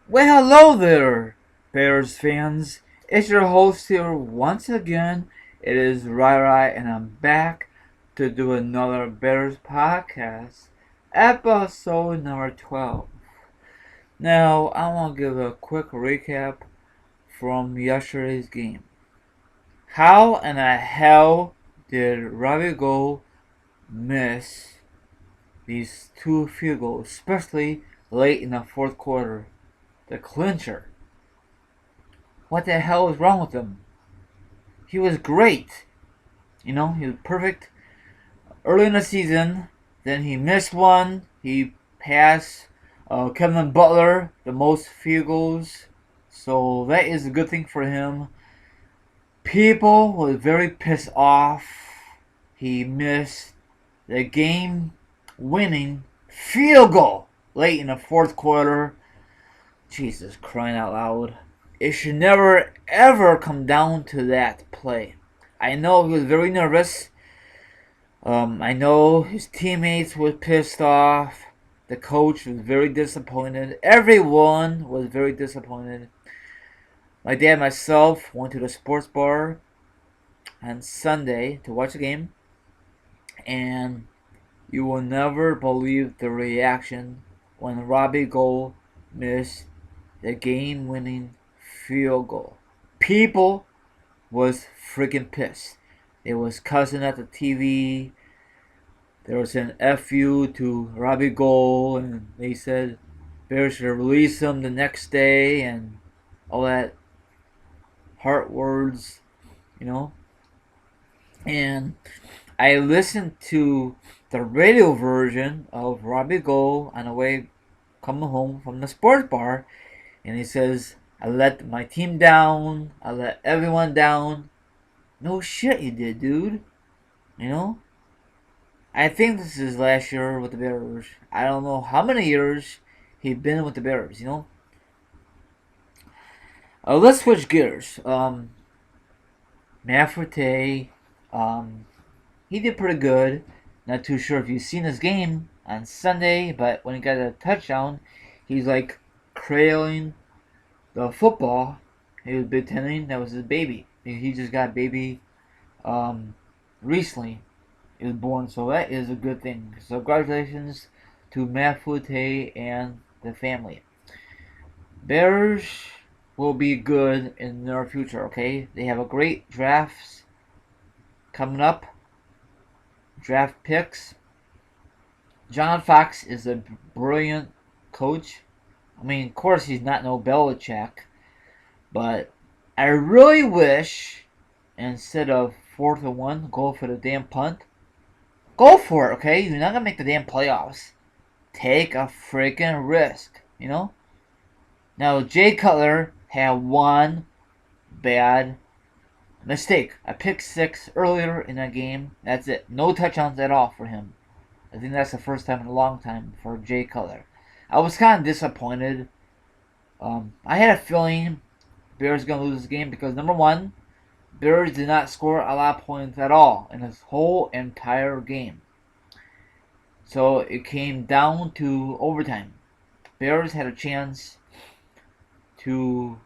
Well, hello there, Bears fans. It's your host here once again. It is Rai, and I'm back to do another Bears podcast, episode number 12. Now, I want to give a quick recap from yesterday's game. How in the hell did Robbie Gold miss these two field goals, especially late in the fourth quarter? The clincher. What the hell is wrong with him? He was great. He was perfect early in the season. Then he missed one. He passed Kevin Butler the most field goals. So that is a good thing for him. People were very pissed off. He missed the game winning field goal late in the fourth quarter. Jesus, crying out loud. It should never ever come down to that play. I know he was very nervous. I know his teammates were pissed off. The coach was very disappointed. Everyone was very disappointed. My dad and myself went to the sports bar on Sunday to watch the game, and you will never believe the reaction when Robbie Gold missed the game-winning field goal. People was freaking pissed. They was cussing at the TV. There was an FU to Robbie Gold, and they said Bears should release him the next day, and all that heart words, you know. And I listened to the radio version of Robbie Gold on the way coming home from the sports bar, and he says, "I let my team down. I let everyone down." No shit, you did, dude. You know. I think this is last year with the Bears. I don't know how many years he's been with the Bears. Let's switch gears. Matt Forte, he did pretty good. Not too sure if you've seen his game on Sunday, but when he got a touchdown, he's like cradling the football. He was pretending that was his baby. He just got baby recently. He was born, so that is a good thing. So congratulations to Matt Forte and the family. Bears will be good in their future, okay? They have a great drafts coming up. Draft picks. John Fox is a brilliant coach. I mean, of course, he's not no Belichick, but I really wish instead of 4th and 1, go for the damn punt. Go for it, okay? You're not gonna make the damn playoffs. Take a freaking risk, you know? Now, Jay Cutler had one bad mistake. A pick six earlier in that game. That's it. No touchdowns at all for him. I think that's the first time in a long time for Jay Cutler. I was kind of disappointed. I had a feeling Bears gonna lose this game because number one, Bears did not score a lot of points at all in this whole entire game. So it came down to overtime. Bears had a chance to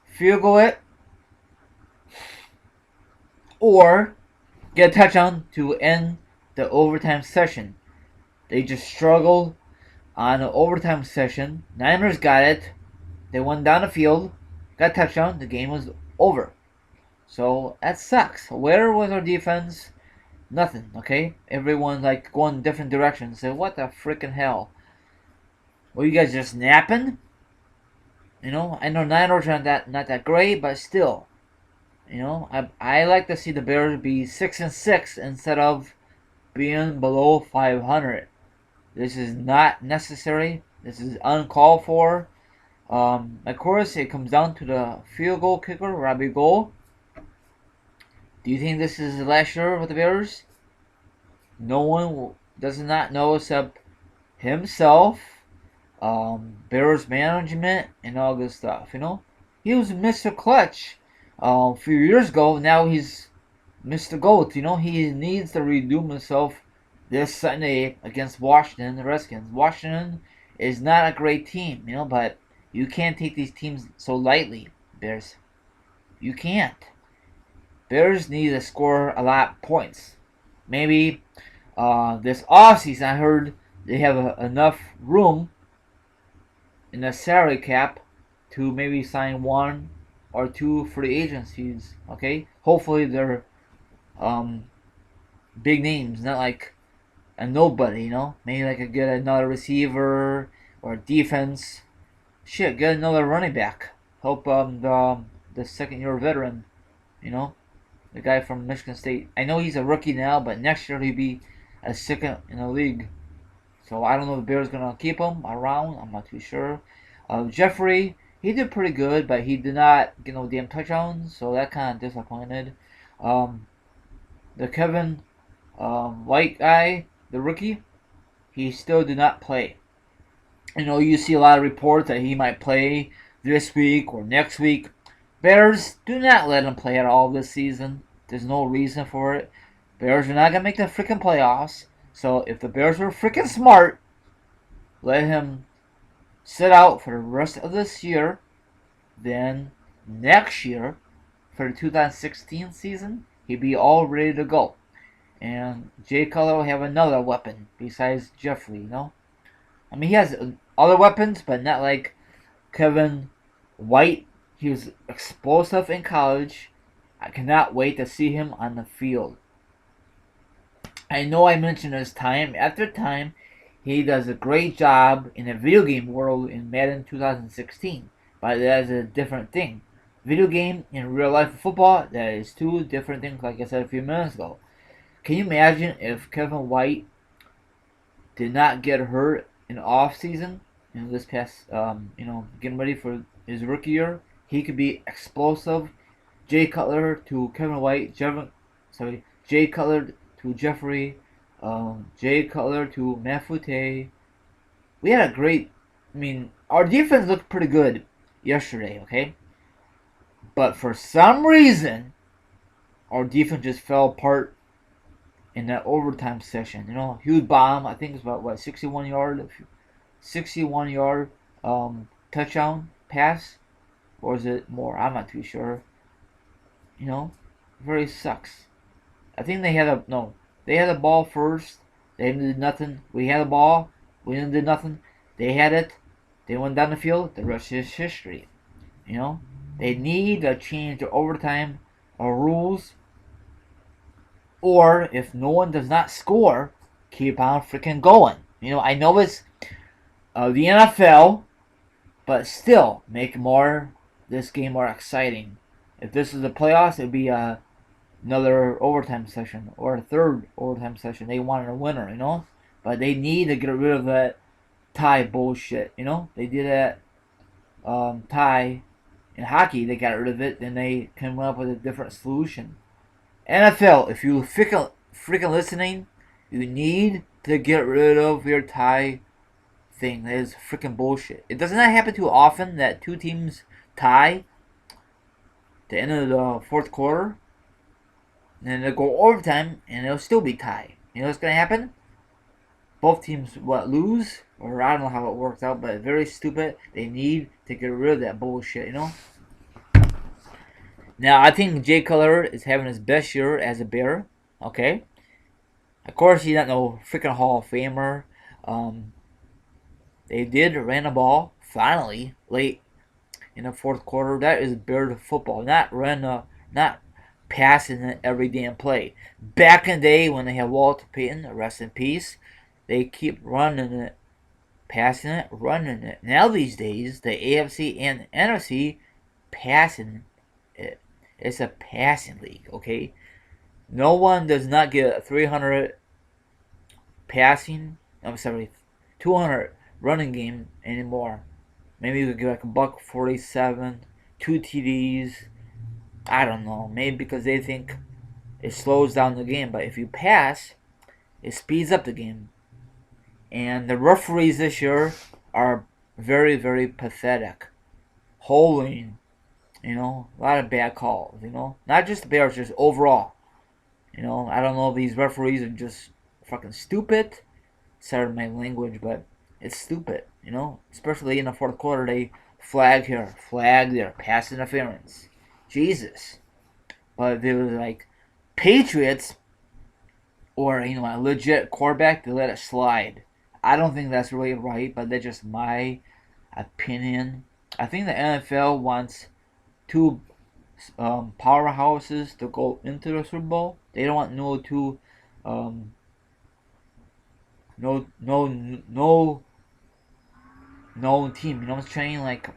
field goal it or get a touchdown to end the overtime session. They just struggled on the overtime session. Niners got it. They went down the field, got a touchdown. The game was over. So that sucks. Where was our defense? Nothing, okay? Everyone's like going different directions. Say, what the freaking hell? Were you guys just napping? I know Niners are not that great, but still. I like to see the Bears be 6-6 instead of being below 500. This is not necessary. This is uncalled for. Of course, it comes down to the field goal kicker, Robbie Gold. Do you think this is the last year with the Bears? No one does not know except himself, Bears management, and all this stuff. He was Mr. Clutch a few years ago. Now he's Mr. Goat. He needs to redeem himself this Sunday against Washington, the Redskins. Washington is not a great team, but you can't take these teams so lightly, Bears. You can't. Bears need to score a lot of points. Maybe this offseason, I heard they have enough room in the salary cap to maybe sign one or two free agencies. Okay, hopefully they're um, big names, not like a nobody. Maybe like get another receiver or defense. Shit, get another running back. Help the second year veteran. You know, the guy from Michigan State. I know he's a rookie now, but next year he'll be a second in the league. So I don't know if the Bears gonna keep him around. I'm not too sure. Jeffrey, he did pretty good, but he did not get no damn touchdowns, so that kind of disappointed. Um, the Kevin White guy, the rookie, he still did not play. You see a lot of reports that he might play this week or next week. Bears, do not let him play at all this season. There's no reason for it. Bears are not gonna make the freaking playoffs. So if the Bears were freaking smart, let him sit out for the rest of this year. Then next year, for the 2016 season, he'd be all ready to go. And Jay Cutler will have another weapon besides Jeffrey. I mean, he has other weapons, but not like Kevin White. He was explosive in college. I cannot wait to see him on the field. I know I mentioned this time after time. He does a great job in the video game world in Madden 2016, but that is a different thing. Video game and real life football, that is two different things, like I said a few minutes ago. Can you imagine if Kevin White did not get hurt in off season, this past, getting ready for his rookie year? He could be explosive. Jay Cutler to Kevin White, Jay Cutler to Jeffrey, Jay Cutler to Mafute. We had a great. Our defense looked pretty good yesterday, okay? But for some reason, our defense just fell apart in that overtime session. Huge bomb. I think it's about 61 yard touchdown pass, or is it more? I'm not too sure. Very sucks. I think they had the ball first. They did nothing. We had the ball. We didn't do nothing. They had it. They went down the field. The rest is history. They need to change the overtime rules. Or if no one does not score, keep on freaking going. I know it's the NFL, but still make this game more exciting. If this is the playoffs, it'd be another overtime session or a third overtime session. They wanted a winner, but they need to get rid of that tie bullshit. They did that tie in hockey. They got rid of it, then they came up with a different solution. NFL, if you freaking listening, you need to get rid of your tie thing. That is freaking bullshit. It does not happen too often that two teams tie at the end of the fourth quarter. And then they'll go overtime and they'll still be tied. You know what's going to happen? Both teams lose? Or I don't know how it works out, but very stupid. They need to get rid of that bullshit, Now, I think Jay Cutler is having his best year as a Bear. Okay? Of course, he's not no freaking Hall of Famer. They did ran the ball, finally, late in the fourth quarter. That is Bear football. Not passing it every damn play. Back in the day when they had Walter Payton, rest in peace, they keep running it, passing it, running it. Now these days, the AFC and the NFC passing it. It's a passing league, okay? No one does not get a 300 passing. 200 running game anymore. Maybe you could get like a $147, 2 TDs. I don't know. Maybe because they think it slows down the game. But if you pass, it speeds up the game. And the referees this year are very, very pathetic. Holding, a lot of bad calls, Not just the Bears, just overall. I don't know if these referees are just fucking stupid. Sorry my language, but It's stupid, you know. Especially in the fourth quarter, they flag here, flag there, pass interference. Jesus. But if it was like Patriots or a legit quarterback, they let it slide. I don't think that's really right, but that's just my opinion. I think the NFL wants two powerhouses to go into the Super Bowl. They don't want no two, um, no known team. You know what I'm saying? Like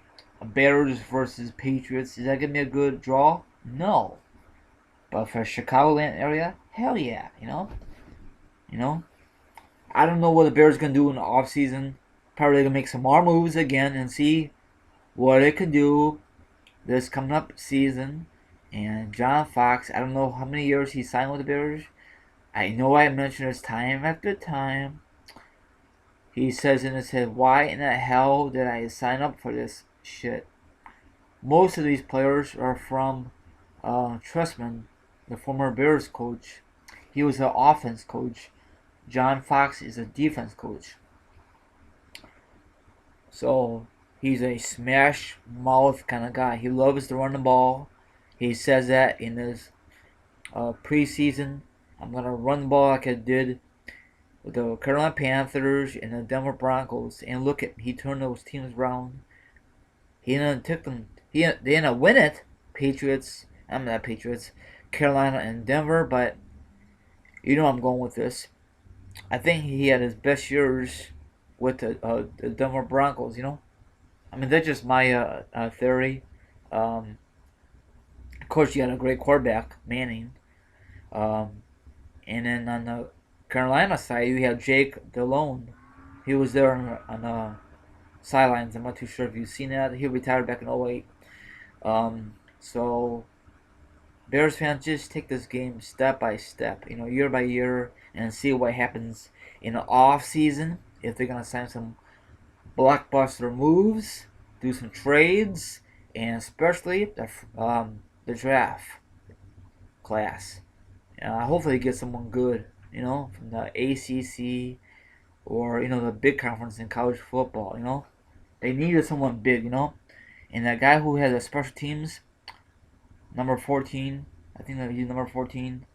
Bears versus Patriots. Is that gonna be a good draw? No. But for Chicagoland area, hell yeah. You know. I don't know what the Bears gonna do in the offseason. Probably gonna make some more moves again and see what it can do this coming up season. And John Fox, I don't know how many years he signed with the Bears. I know I mentioned this time after time. He says in his head, why in the hell did I sign up for this shit? Most of these players are from Trustman, the former Bears coach. He was an offense coach. John Fox is a defense coach. So he's a smash mouth kind of guy. He loves to run the ball. He says that in his preseason. I'm going to run the ball like I did with the Carolina Panthers and the Denver Broncos. And look at he turned those teams around. He didn't took them. They didn't win it. Patriots. I'm not Patriots. Carolina and Denver, but you know I'm going with this. I think he had his best years with the Denver Broncos. I mean that's just my theory. Um, of course, you had a great quarterback, Manning. Um, and then on the Carolina side, you have Jake Delhomme. He was there on the sidelines. I'm not too sure if you've seen that. He retired back in '08. So Bears fans, just take this game step by step, year by year, and see what happens in the off season. If they're gonna sign some blockbuster moves, do some trades, and especially the draft class. Hopefully, get someone good, from the ACC or the big conference in college football. They needed someone big, and that guy who had the special teams, number 14, I think that he's number 14.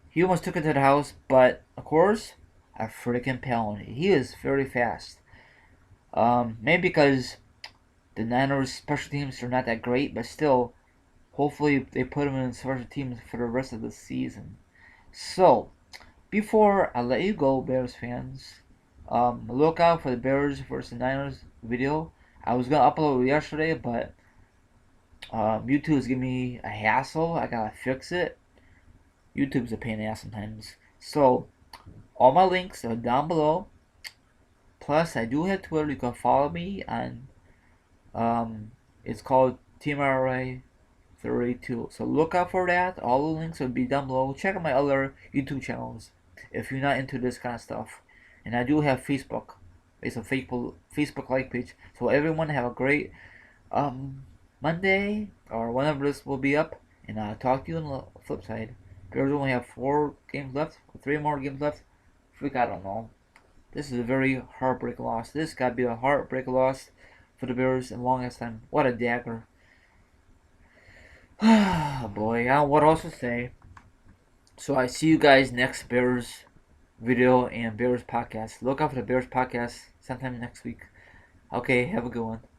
He almost took it to the house, but of course, a freaking penalty. He is very fast. Maybe because the Niners special teams are not that great, but still, hopefully they put him in special teams for the rest of the season. So, before I let you go, Bears fans, look out for the Bears versus Niners video. I was gonna upload it yesterday, but YouTube is giving me a hassle. I gotta fix it. YouTube's a pain in the ass sometimes. So, all my links are down below. Plus, I do have Twitter. You can follow me on. It's called Teamryry 32. So look out for that. All the links will be down below. Check out my other YouTube channels if you're not into this kind of stuff. And I do have Facebook. It's a Facebook like page. So everyone have a great Monday or whenever this will be up. And I'll talk to you on the flip side. Bears only have 4 games left, 3 more games left. I don't know. This is a very heartbreaking loss. This got to be a heartbreaking loss for the Bears in the longest time. What a dagger. Oh boy, I don't know what else to say. So I see you guys next Bears video and Bears podcast. Look out for the Bears podcast sometime next week. Okay, have a good one.